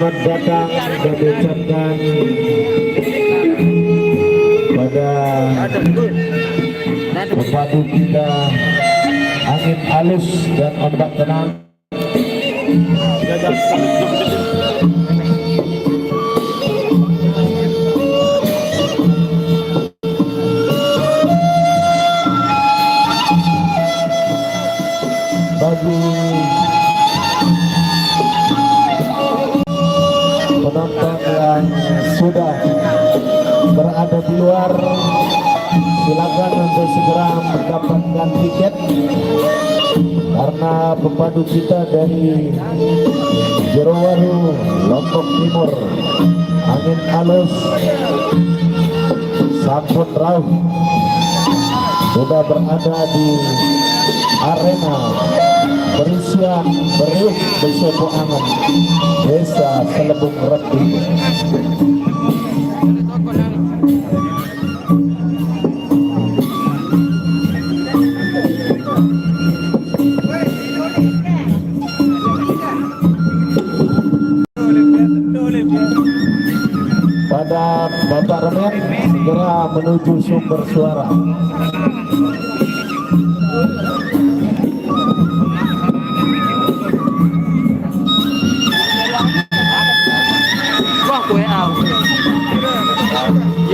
Selamat datang kami ucapkan pada pepadu kita, angin halus dan ombak tenang. Bagi penonton yang sudah berada di luar, silakan untuk segera mendapatkan tiket karena pepadu kita dari Jerowaru, Lombok Timur, angin halus, sampun rauh sudah berada di arena berisian beriuk besepo angan desa Selebung Reti. Pada Bapak Remen segera menuju sumber suara.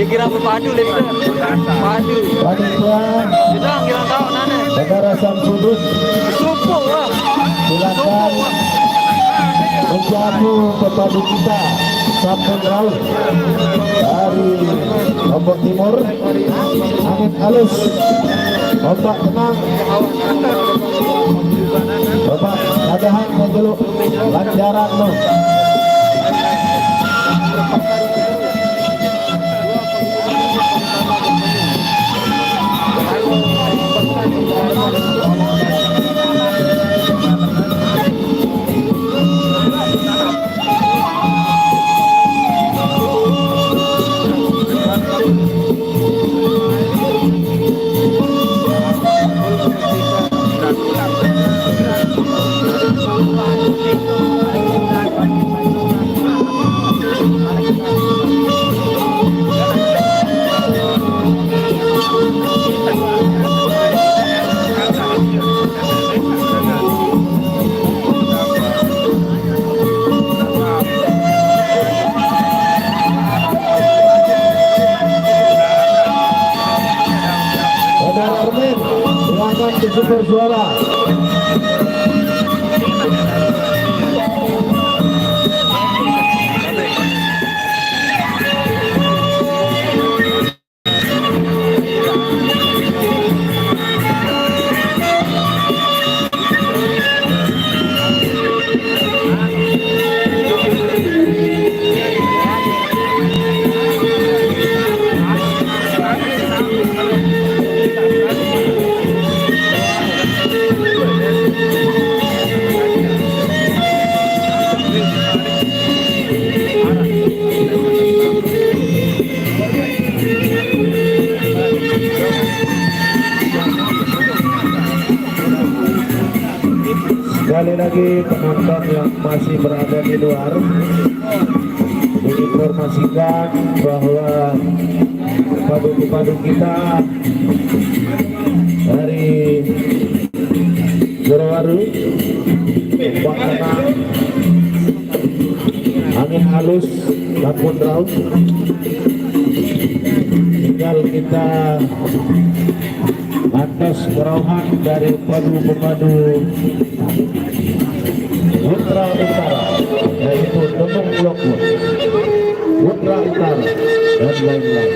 Ya kira berpadu lagi tu. Padu. Panitia Bilang kira tahu nana. Negara Samsudin, Sumpuk lah. silakan menjamu pepadu kita sampun rauh dari Lombok Timur, angin halus, ombak tenang, Bapak Kadahan menjeluk lancaran lo. Super suara. Sekali lagi penonton yang masih berada di luar diinformasikan bahwa pepadu kita dari Jerowaru, ombak tenang, angin halus, sampun rauh. Tinggal kita atas kerauhan dari pepadu Putra Utara, yaitu Temung Blokwood, Putra Utara, dan lain-lain.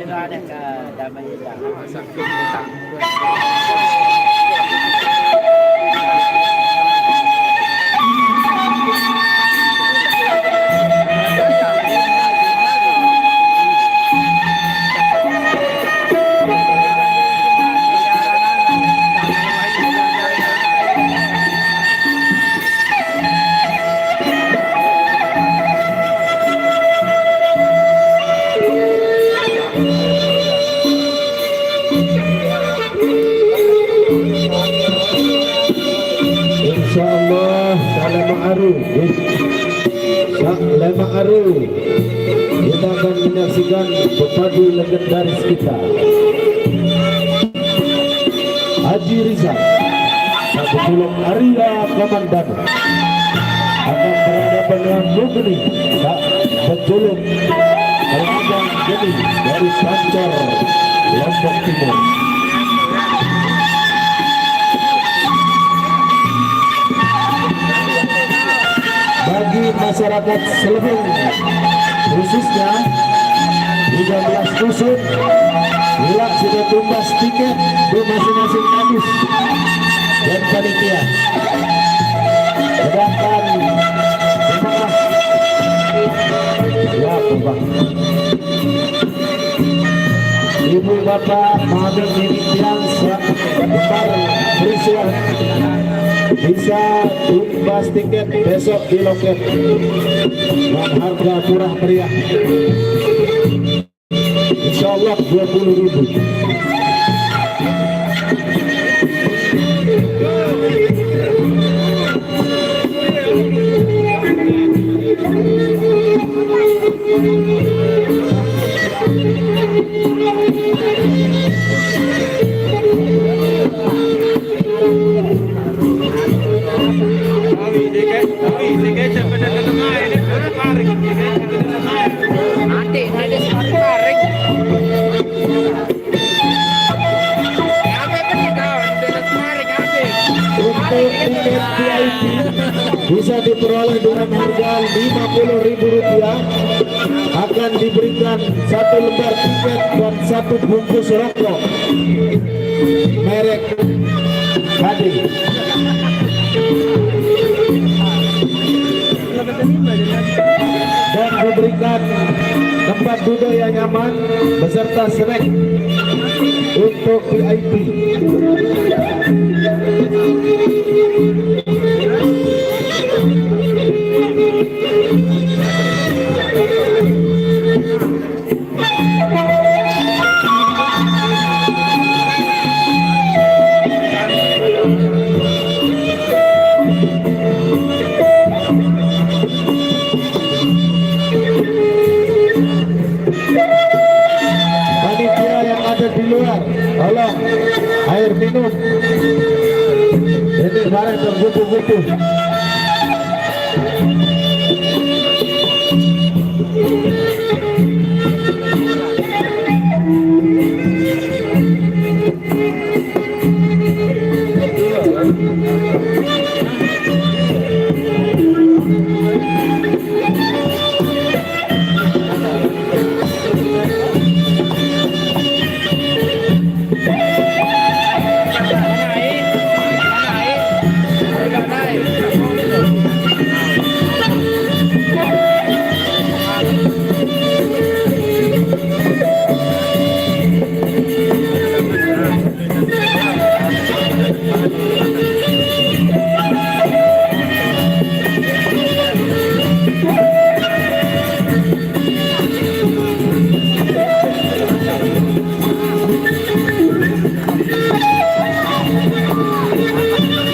Ada ke damai Insyaallah Lema Aru kita akan menyaksikan pepadu legendaris kita Haji Rizal satu sulung Arya Komandan akan berhadapan dengan Mugni peculuk Telanjang Geni dari Pancor Lombok Timur. Bagi masyarakat Selebung khususnya 13 dusun bila sudah tumbas tiket di masing-masing kadus dan panitia, sedangkan jemaah ya Bang Ibu Bapak Mahathir Nitian Gembar Berisuan bisa tumbas tiket besok di loket dengan harga murah meriah, insyaallah 20.000. Untuk tiket VIP bisa diperoleh dengan harga Rp50.000. Akan diberikan satu lembar tiket dan satu bungkus rokok merek Hadi. Dan diberikan tempat duduk yang nyaman beserta snack untuk VIP. Panitia yang ada di luar, tolong air minum ini barang terbutuh-butuh.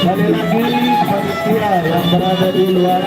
Sekali lagi panitia yang berada di luar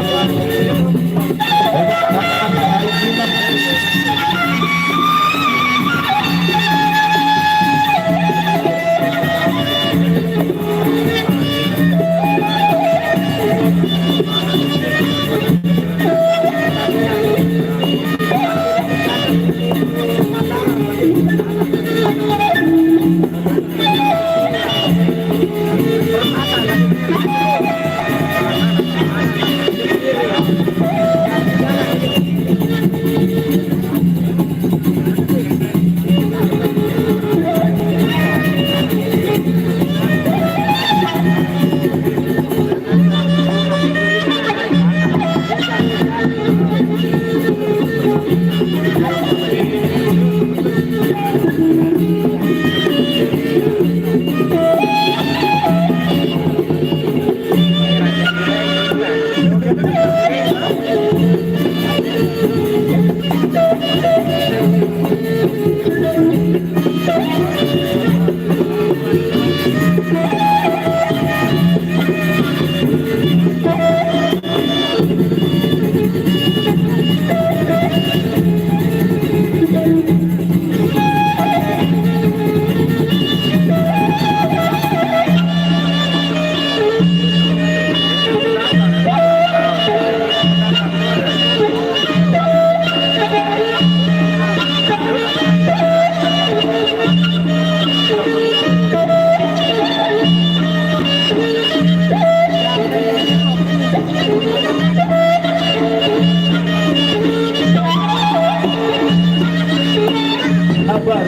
Sabar.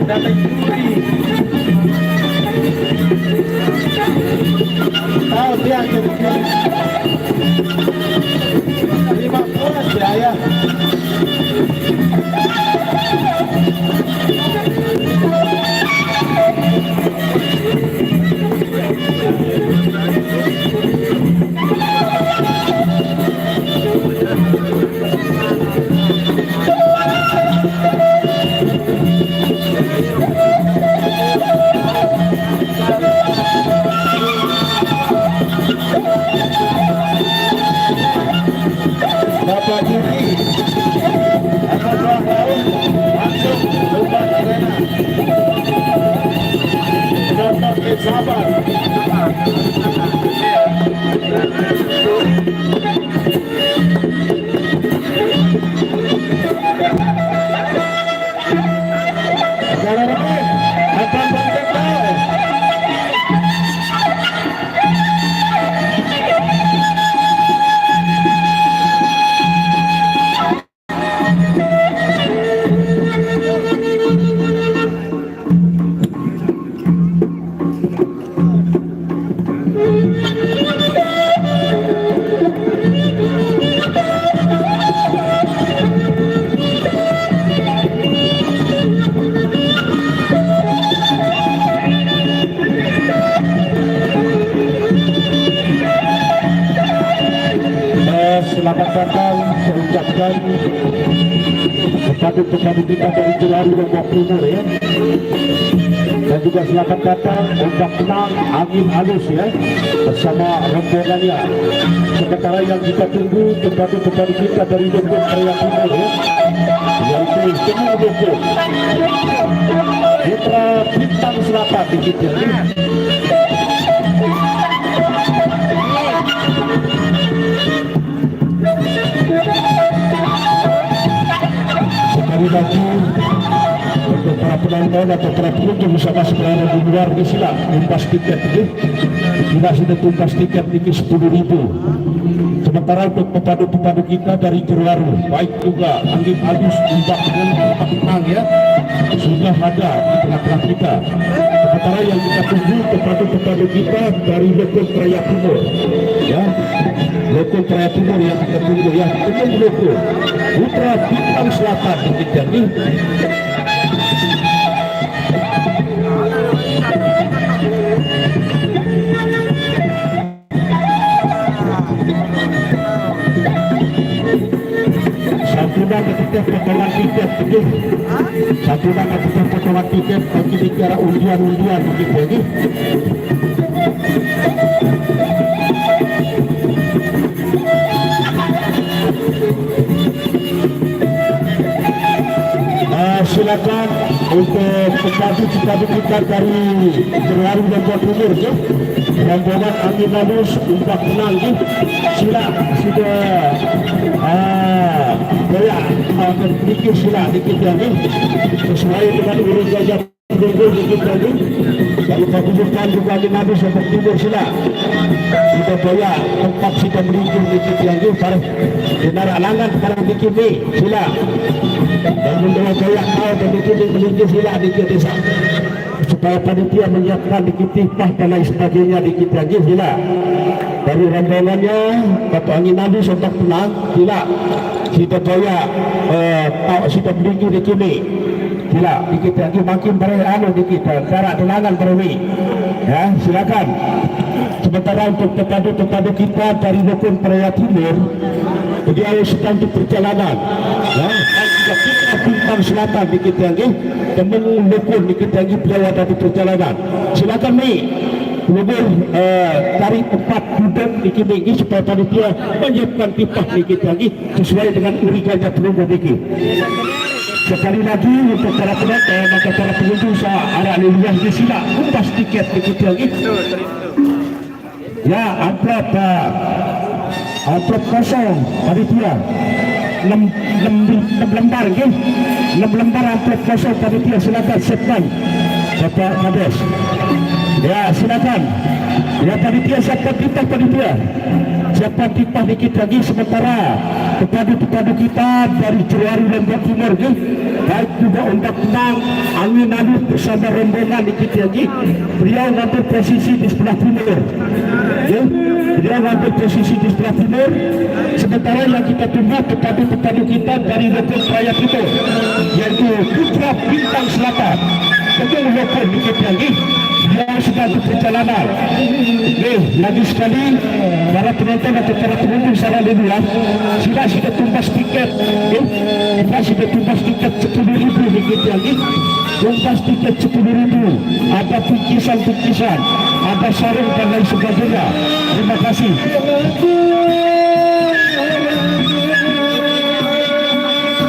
Datang juri. Tahu dia jadi 5 poin ya. Bapak juri akan langsung Luban Arena. Bapak Sabar. Saudara akan berdekat. Selamat datang saya ucapkan kepada pemain kita dari Jelari Lombok Timur ya, dan juga selamat datang untuk tenang angin halus ya bersama rombongannya. Sementara yang kita tunggu kepada pemain kita dari Lombok Timur ya, yaitu Temu Lombok Putra Bintang Selatan dikit ya. Sekali lagi untuk para penonton atau para pengunjung bisa masuk berada di luar di sila tumbas tiket ini kita sudah tumbas tiket ini 10.000. Sementara untuk pepadu-pepadu kita dari Jeruaru baik juga angin halus tumbas dengan tenang ya sudah ada di tengah-tengah kita. Sementara yang kita tunggu pepadu-pepadu kita dari Lokal Praya Timur ya, Lokal Praya Timur yang kita tunggu ya, Temu Lokal Putra Bintang Selatan kita ini. Santunan ketika potongan tiket begitu, santunan ketika potongan tiket bagi bicara undian-undian begitu ini. Silakan untuk pepadu-pepadu kita dari Jeruari Lombok Timur ya, rombongan angin halus umpah tenang ya. Sila sudah berpikir sila dikit lagi sesuai dengan urut gajah tunggu dikit lagi. Lalu kebutuhan juga angin halus untuk timur sila sudah banyak tempat kita melingkir dikit lagi para benar alangan sekarang dikit nih sila dan membawa banyak hal dan dikit melingkir sila dikit desa supaya panitia menyiapkan dikit tipah dan lain sebagainya dikit lagi sila dari rombongannya Bapak Angin Halus untuk tenang sila kita banyak kita melingkir dikit nih sila dikit lagi makin beranu dikit cara tenangan berwi ya silakan. Sementara untuk pepadu-pepadu kita dari Lokal Praya Timur dia sedang di perjalanan ya, juga Putra Bintang Selatan dikit lagi Temu Lokal dikit lagi beliau ada di perjalanan. Silakan nih Lubur tarik 4 duduk dikit lagi supaya panitia menyiapkan tipah dikit lagi sesuai dengan urikannya penunggu dikit. Sekali lagi untuk para penonton maka para pengunjung arah luas di sila kumpas tiket dikit lagi ya. Amplop kosong panitia 6 lembar gitu, 6 lembar amplop kosong panitia. Silakan setman Bapak Kades ya, silakan ya panitia siapkan tipah panitia siapkan tipah dikit lagi. Sementara pepadu-pepadu kita dari Jeruari Lombok Timur gitu baik juga undang-undang angin lalu bersama rombongan dikit lagi. Beliau mengambil posisi di sebelah timur. Ya, beliau mengambil posisi di sebelah timur. Sementara yang kita tunggu petadu-petadu kita dari lokal raya kita, yaitu Putra Bintang Selatan. Betul lokal dikit lagi. Dia sudah berperjalanan. Lagi sekali para penonton atau para pengunjung salah dulu ya. Sudah tumbas tiket. Kita sudah tumbas tiket 10.000 dikit lagi. Tumbas tiket 10.000. Ada bingkisan-bingkisan, ada sarung dan lain sebagainya. Terima kasih.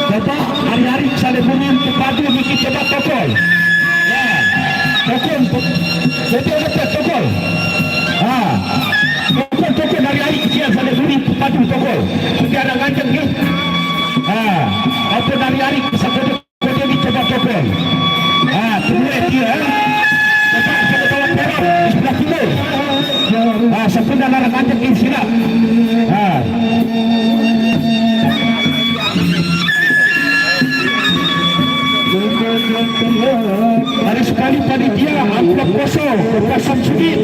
Bapak hari-hari saya beri kepada dikit coba tokol. Tokol, betul tokol. Tokol hari-hari kecil saya beri padu tokol. Sudah ada ngancam ni. Apa hari-hari saya beri coba tokol. Kedua dia. Bapak saya bawa perak di sebelah timur. Sampai dah larang ngancam ni silap. Hari sekali panitia amplop kosong Bapak Samsudin.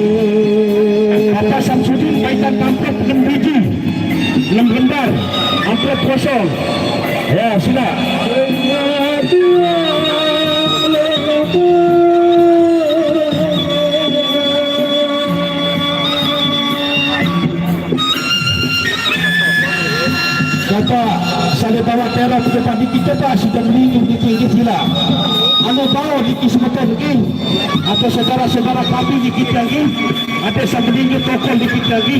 Bapak Samsudin baikan amplop 6 biji 6 lembar amplop kosong. Ya sudah. Bapak saya bawa teror ke depan di kita Pak sudah melingin di tinggi sila. Anda bawa di kisah lagi. Atau saudara-saudara kami di kita lagi. Ada yang melingin tokol di kita lagi.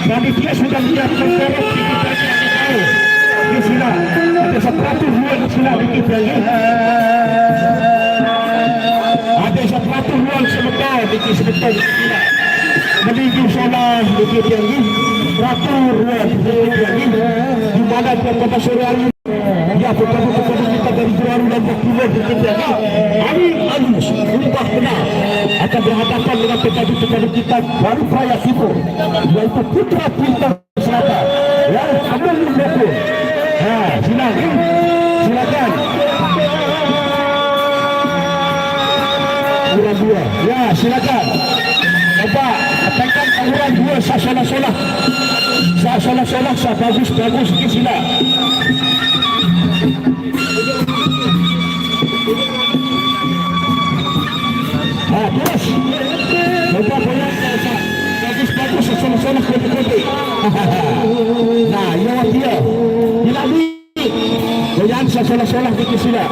Kami dia sudah lihat teror di kita lagi. Di sila. Ada 100 ruang sila di kita lagi. Ada 100 ruang sebentar di kisah sila. Melingin solar di kita lagi. Teratur ruang di kita lagi. Di mana pada sore hari ya betul-betul kita dari Johor dan Timur kita lagi halus ubah benar akan berhadapan dengan petadu-petadu kita baru raya timur yaitu Putra Bintang Selatan yang akan mendukung. Silakan urang dua ya silakan Bapak tekan urang dua sasolah-solah bagus sila. Terus Bapak boleh bagus sasolah kopi. Nah, yang dia dilalui goyang sasolah di sila.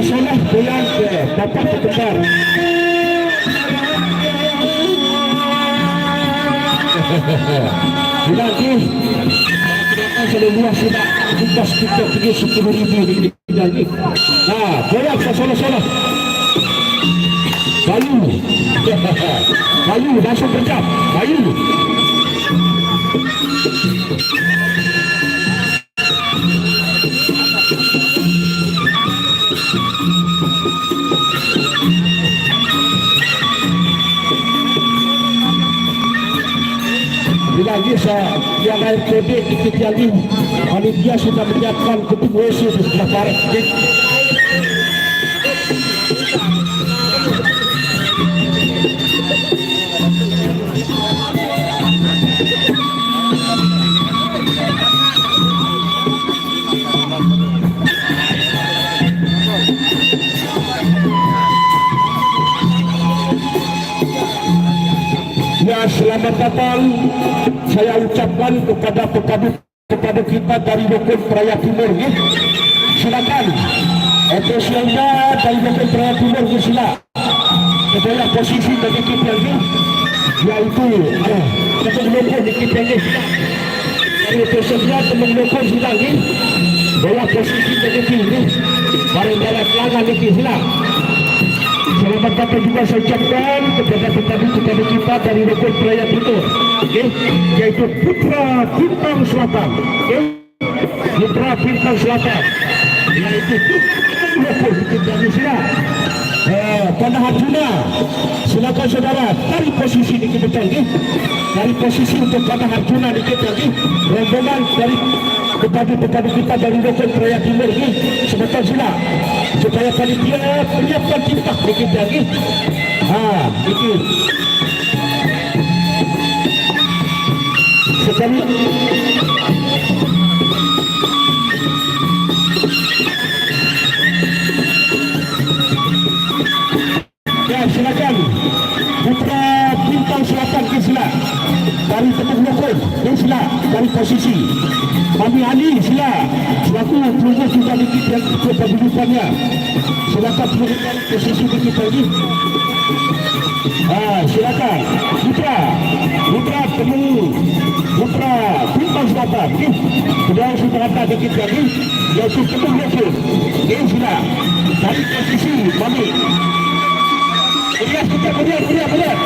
Solah goyang dapat terkenal. Lagi sudah luas sudah tugas kita pergi 10.000 lagi. Goyang solah. Bayu langsung berjam. Bayu. Lagi yang RTB dikit lagi panitia sudah menyiapkan ketum WC di sebelah barat. Ya, selamat datang saya ucapkan kepada kita dari Lokal Raya Timur ya. Silakan ofisialnya dari Lokal Raya Timur ya, sila kedua posisi bagi kita ini yaitu ketua lokal di kita ini dari ofisialnya teman lokal sila ini dua posisi bagi kita ini barang-barang pelanggan di sila selamat datang juga saya ucapkan kepada petani-petani kita dari rukun perayaan itu, yaitu Putra Bintang Selatan, Putra Bintang Selatan, yaitu rukun Indonesia. Pada Arjuna, silakan saudara dari posisi di kita dari posisi untuk pada Arjuna di kita rombongan dari petani-petani kita dari rukun perayaan timur ini sebentar sila supaya panitia menyiapkan timpak di kita ini. Itu sekali ya, silakan Putra Bintang Selatan ke sila dari tengah rukun ke sila dari posisi Mami Ali sila selaku pelunggu juga dikit yang kependudukannya, silakan pelunggu dari posisi dikit lagi. Silakan Putra Bintang Selatan sudah ada dikit lagi yaitu tengah rukun sila dari posisi Mami. Burian kita burian kita burian.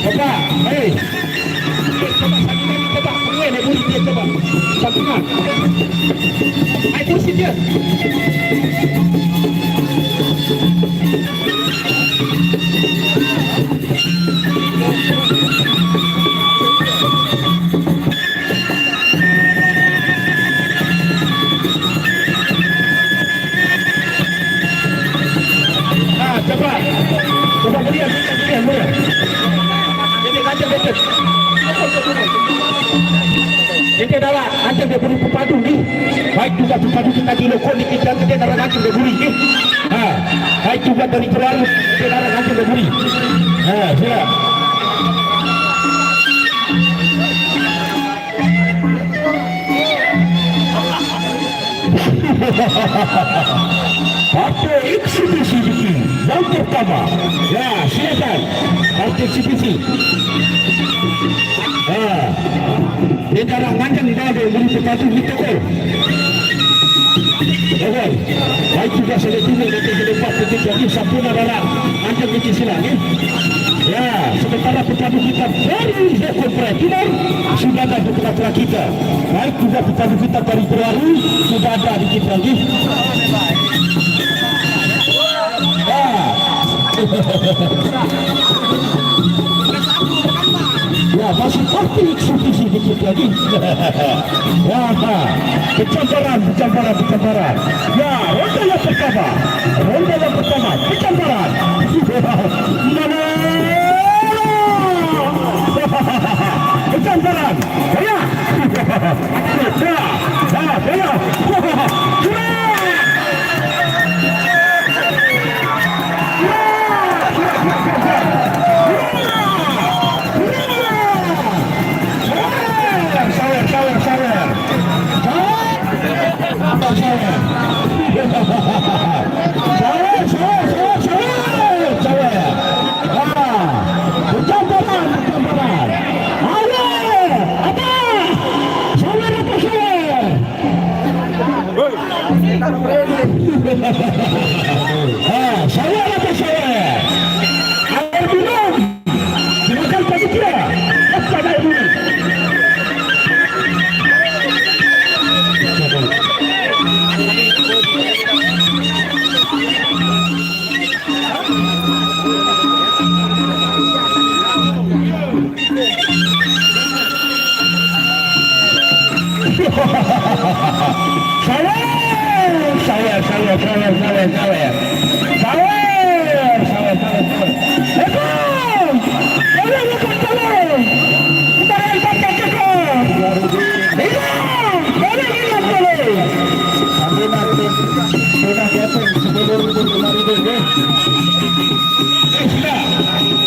Coba, hei. Coba burian dia coba. Satukan. Hai kursi dia. Coba berian. Ini kaca betul. Ini adalah kaca dia beri pepadu ni. Baik juga pepadu kita di lokal ni kita darah kaca dia beri ni. Baik juga dari Perahu kita darah kaca dia beri. Siap. Partai eksibisi yang pertama, ya silakan partai eksibisi. Dia darah manjang di dalam beri sepatu kita tu. Okey, baik juga seletunya nanti ke depan kita jadi sempurna dalam manjang di sini ni. Ya, sementara petani kita dari rukun perayaan sudah ada putra-putra kita. Baik juga petani kita dari Perahu sudah ada di kita lagi. Ya, masih parti eksekusi dikit lagi. Pencambaran. Ya, ronda yang pertama, pencambaran. Pencambaran. Ya. Air minum. Silakan panitia. Kepada ibu.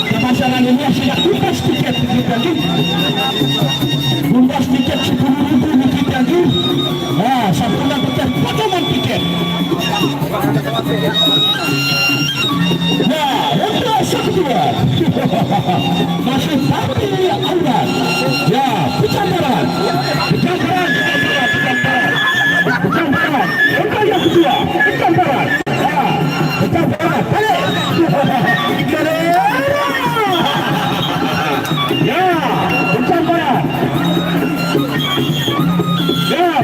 Pemasaran ini sudah tuntas tiket lagi. Tuntas tiket 10.000 tiket lagi. Sempurna tiket potongan tiket. Untuk kedua masih parti awal. Ya, pencambaran.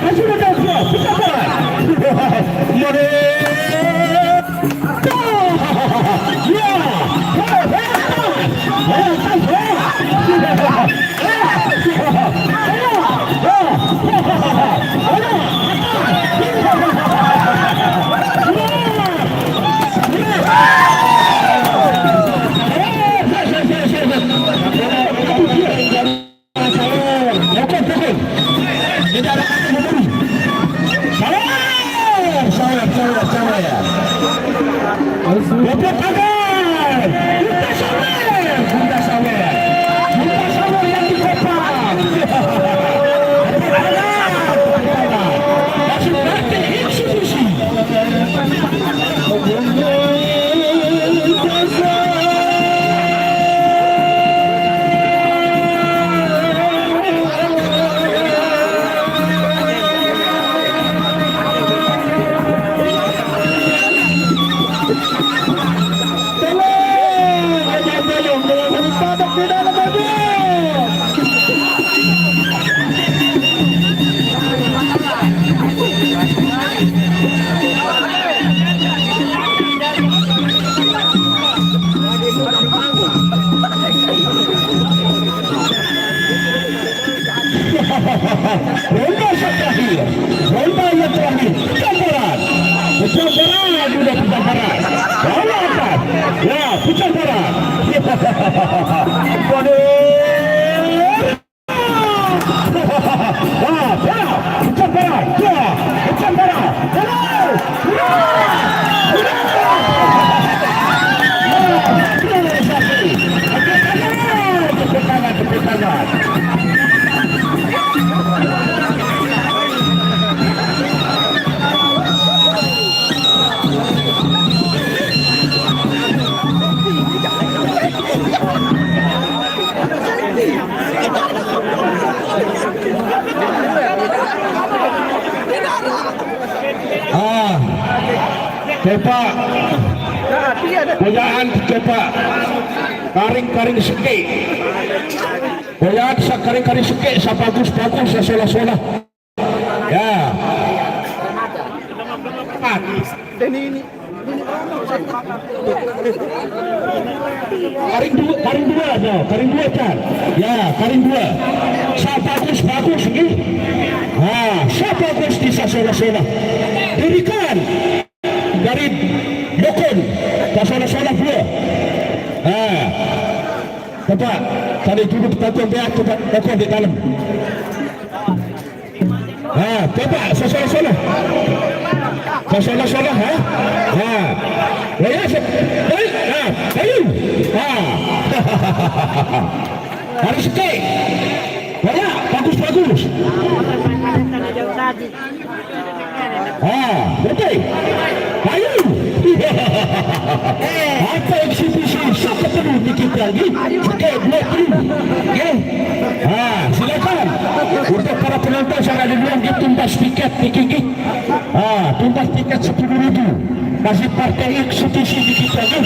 masih ada dua, pecah bola. Mare. Ronda yang terakhir, pecah berat sudah pecah berat. Bola atas, ya pecah berat. Pecah berat, pecah berat. Tepuk tangan. Coba boyaan coba karing-karing seke boyaan sa karing-karing seke sa bagus-bagus sa sola-sola ya karing dua kan ya karing dua sa bagus-bagus ini sa bagus di sa sola-sola dirikan dari Dokon ke sana-sana pula. Coba tadi duduk tatung dia coba Dokon di dalam. Coba sana-sana. Sana-sana ya. Baik. Harus sekali. Banyak bagus-bagus. Betul. Ayo. Apa eksibisi siapa perlu dikit lagi? Oke, 20. Silakan. Untuk para penonton saya ada bilang dia tuntas tiket dikit. Tuntas tiket 10.000. Masih partai eksibisi dikit lagi.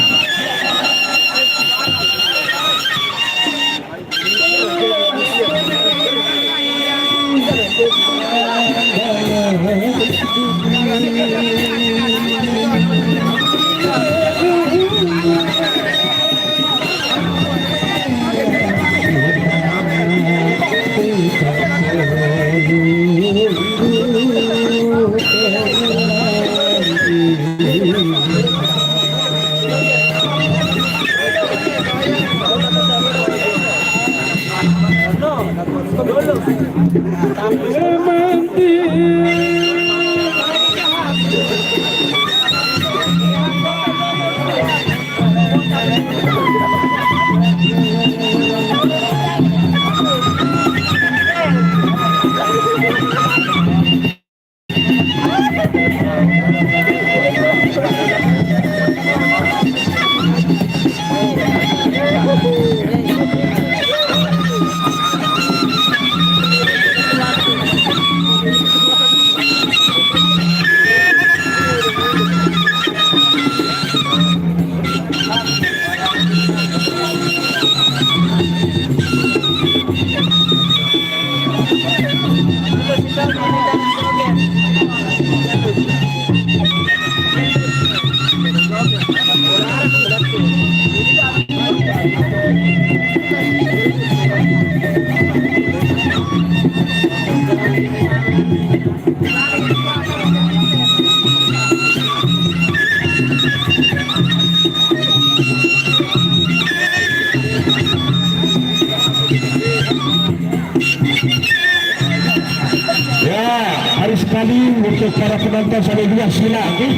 sekali untuk para penonton sampai dua sila lagi.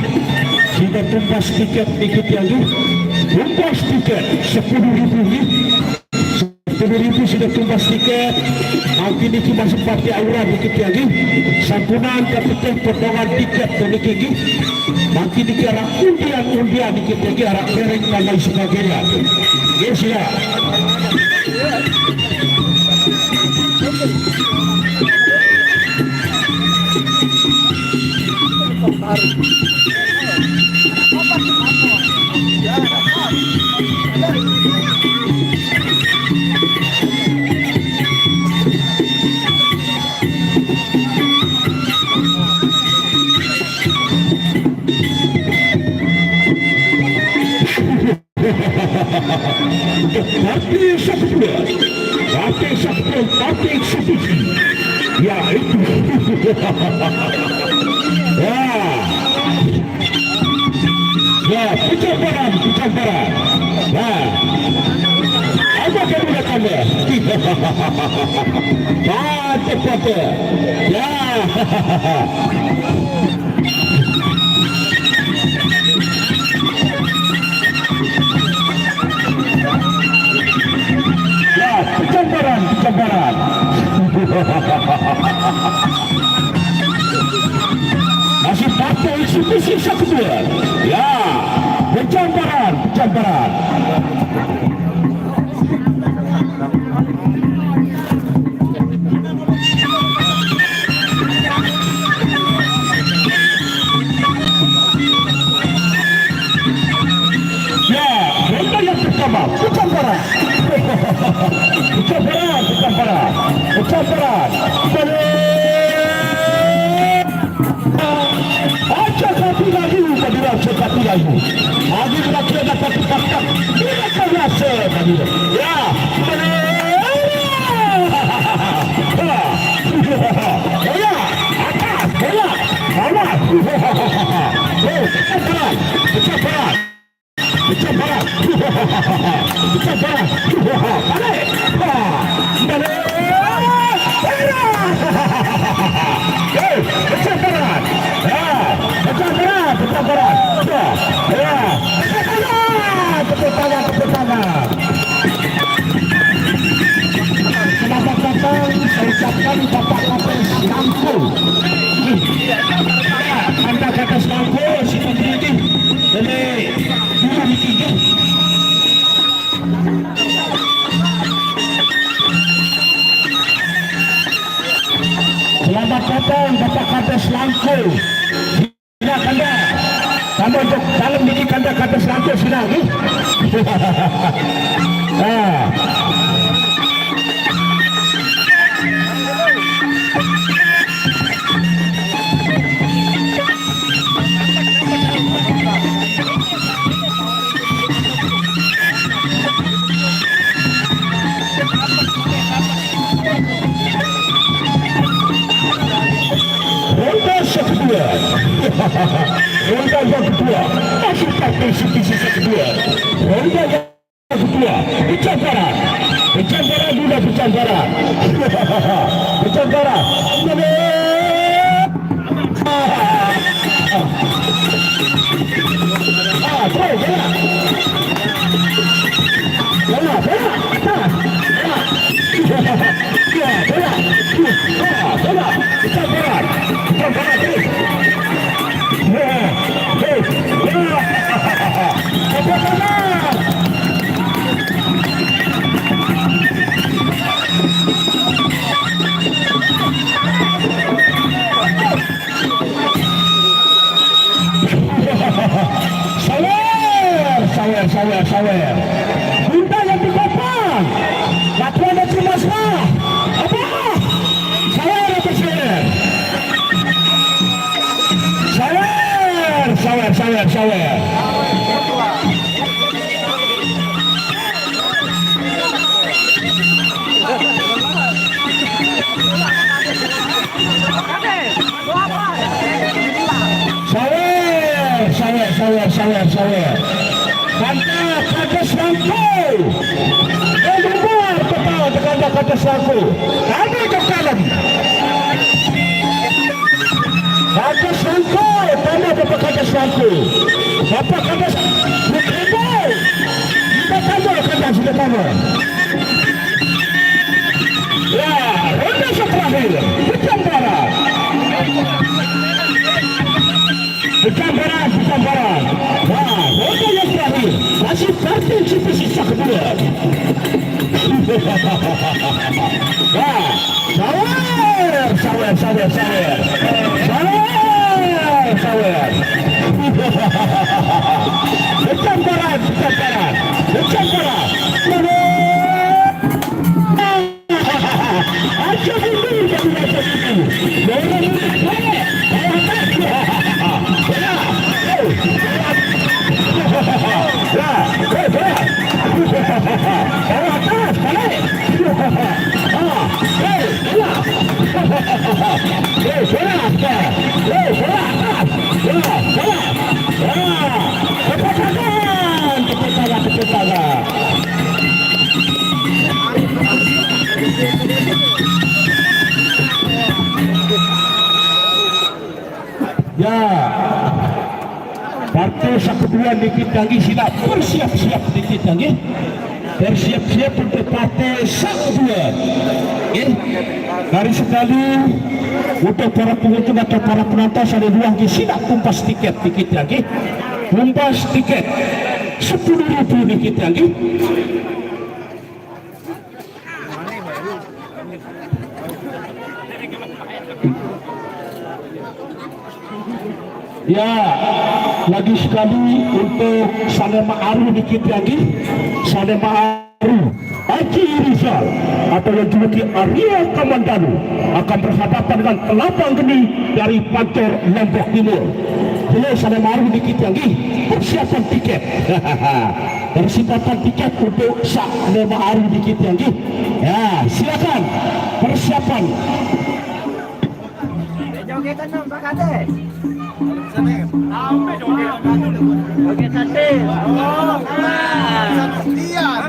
Sudah tumpas tiket lagi. Tumpas tiket 10.000 ni. 10.000 sudah tumbas tiket. Nanti niki masuk parti aura dikit lagi. Sampunan kapiten potongan tiket dikit lagi. Nanti niki arah undian dikit lagi, arah mereng dan lain sebagainya. Yes ya. Parti eksekusi. Ya itu. Ya, pencambaran. Nah, apa kedua kamu? Mantap. Ya. Pencambaran. Masih partai eksekusi kedua. Ya, pencambaran. Ya, ronda yang pertama, pencambaran. Pencambaran. Satu lagi. Lagi kita dapat fakta. Tidak terasa tadi. Ya. Bola. Atas. Bola. Awas. Pencambaran. Balik. Pencambaran. Tepuk tangan. Selamat datang, saya ucapkan Bapak Kapolres Langko. Anda kata Langko, si pemimpin dari dua tiga. Selamat datang Bapak Kapolres Langko. Anda untuk dalam diri kanda kata selangkau sila ni. Ronda yang kedua, masih partai eksekusi kedua. Ronda yang kedua, pencambaran. Pencambaran. Sawer. Bunda yang di depan. Latuan dan Cimasrah. Apa? Sawer. Sawer. Kata selangkau. Luar kata selangkau. Ada kekalan. satu. Bapak kata kita tambah. Ya, ronde terakhir. Bukan barat. Wah, ronde yang terakhir. Masih partisipasi sisa kedua. Wah, sawer. Bukan barat. Ya, partai kedua dikit lagi sila bersiap-siap dikit lagi. Bersiap-siap untuk partai kedua. Dari sekali untuk para pengunjung atau para penonton ada dua lagi sila kumpas tiket dikit lagi. Kumpas tiket 10.000 dikit lagi. Ya, lagi sekali untuk Salema Aru dikit lagi. Salema Aru Haji Rizal atau yang dijuluki Arya Kamandanu akan berhadapan dengan Kelabang Geni dari Pancor Lombok Timur. Jadi Salema Aru dikit lagi persiapan tiket. Persiapan tiket untuk Salema Aru dikit lagi. Ya, silakan persiapan. Jogetan dong Pak Kades. Joget sate. Oh, Dian.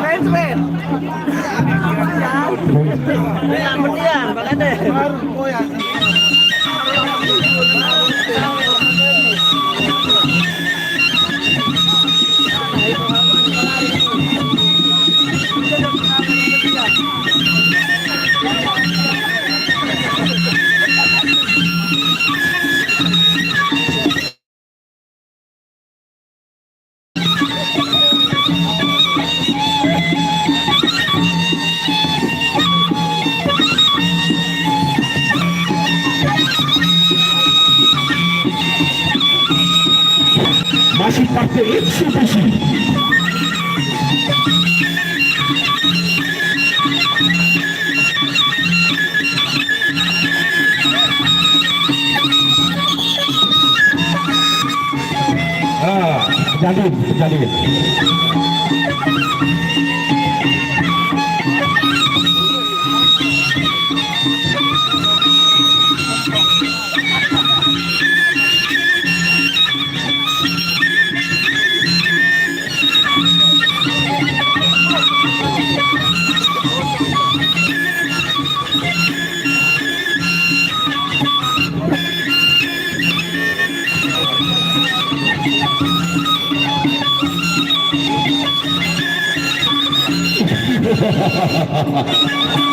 Friends. Dian, Pak Kades. Masih partai eksekusi. Jalin.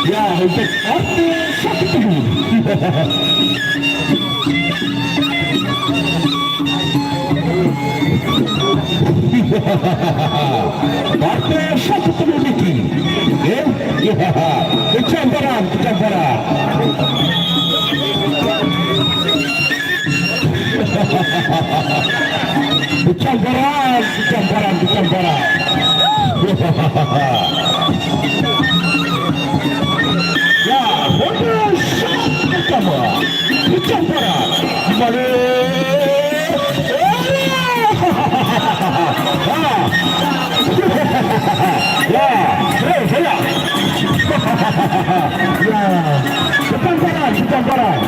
Ya, untuk satu. Partai satu lagi. Ya, kecambaran. Kecambaran. Ya, bonus pertama kecambaran kembali. Ya, saya. Ya, kecambaran. Kecambaran.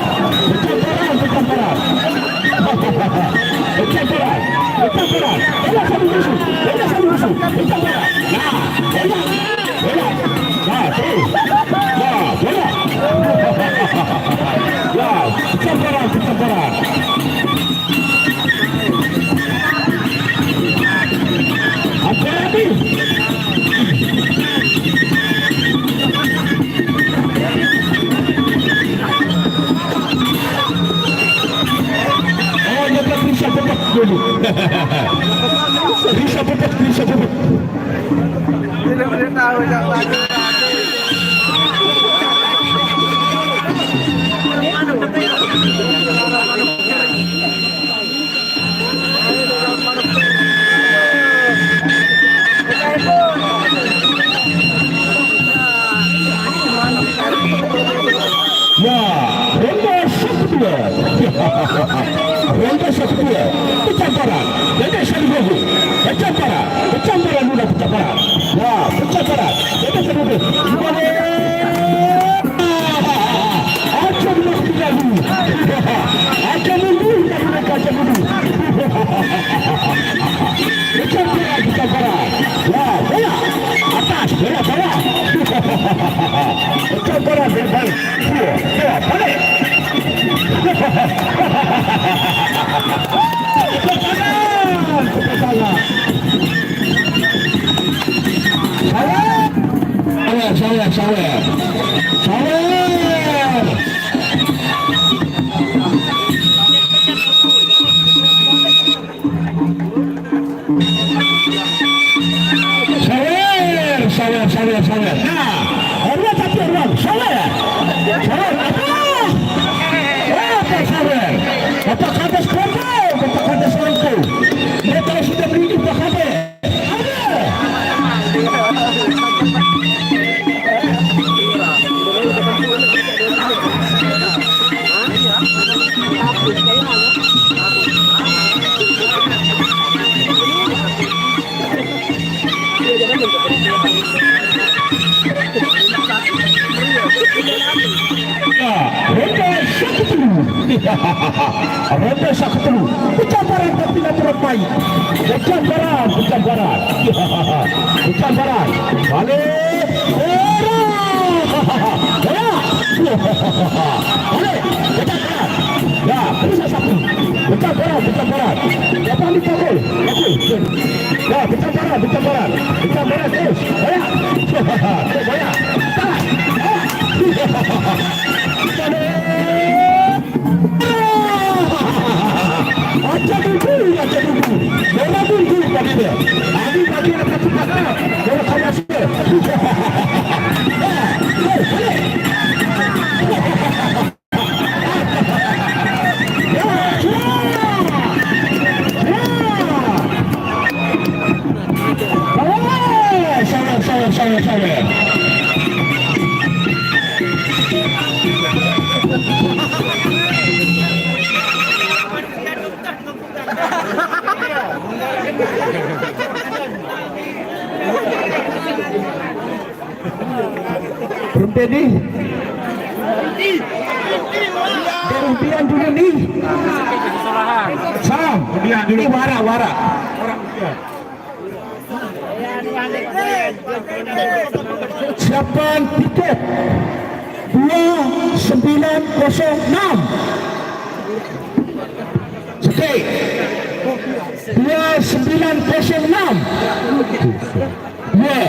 Bisa pupuk, bisa pupuk. Tidak boleh tahu yang lagi. Ya, ronde kedua. Ronde kedua. Pencamparan. Jadi satu gol. Pencamparan. Pencamparan dulu pencamparan. Ya, pencamparan. Jadi satu gol. Gimana? Akan melakukan dulu. Akan dulu dan mereka akan dulu. Pencamparan, pencamparan. Ya, bola. Atas, bola bawah. Pencamparan berbalik. Ya, balik. Sawer. Nah, orang tapi orang sawer. Apa kata sekarang? Apa kata selingkuh? Mereka sudah beri kita kata. Ronde satu. Pencamparan tapi tidak terlepai. Pencamparan. Balik. Balik. Ya, bisa satu. Pencamparan. Dapat dikagul. Ya, pencamparan. Terus. Banyak. Aja dulu. Bola dulu tadi dia. Tadi ada kecepatan. Bola saya sih. Saya. Berhenti kemudian juga nih Sam kemudian dulu wara siapkan tiket 2906 oke 2906 ya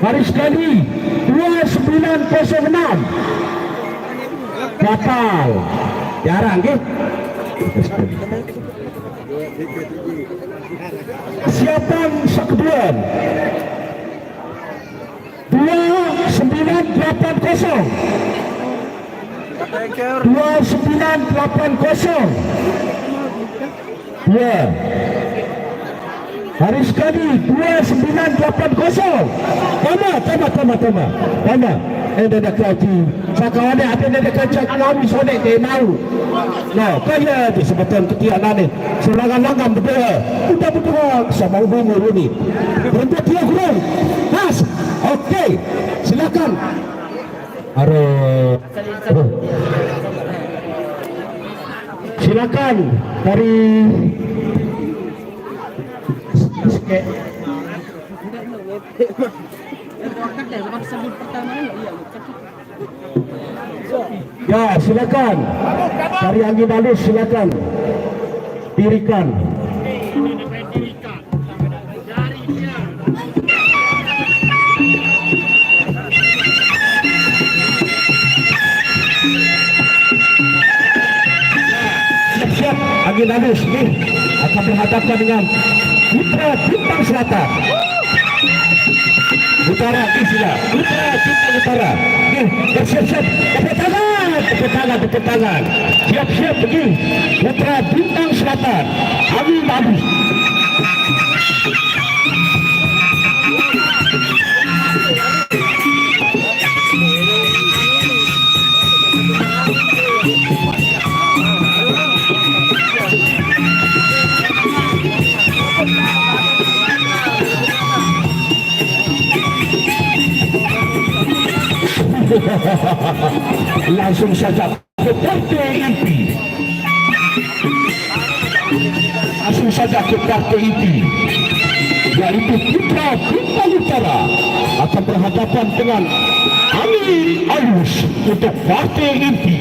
hari sekali 2906 batal jarang gitu. Siapkan sakeduan 2980 ya hari sekali 2980 tama ada kaji sakawane ada kacak kami sore ke mau no kaya di sebetulnya ketianan ni serangan-rangan betul sama umur ini untuk dia kurang mas oke silakan silakan dari ya silakan dari angin halus silakan dirikan siap-siap angin lagi Nabis nih akan berhadapan dengan Putra Bintang Selatan. Utara Isla, Putra Bintang Utara. Nih, bersiap-siap, tepuk tangan. Siap-siap pergi. Putra Bintang Selatan, Abi Nabis. Langsung saja ke partai inti. Langsung saja ke partai inti, yaitu Putra Bintang Utara akan berhadapan dengan Amin Alus untuk partai inti.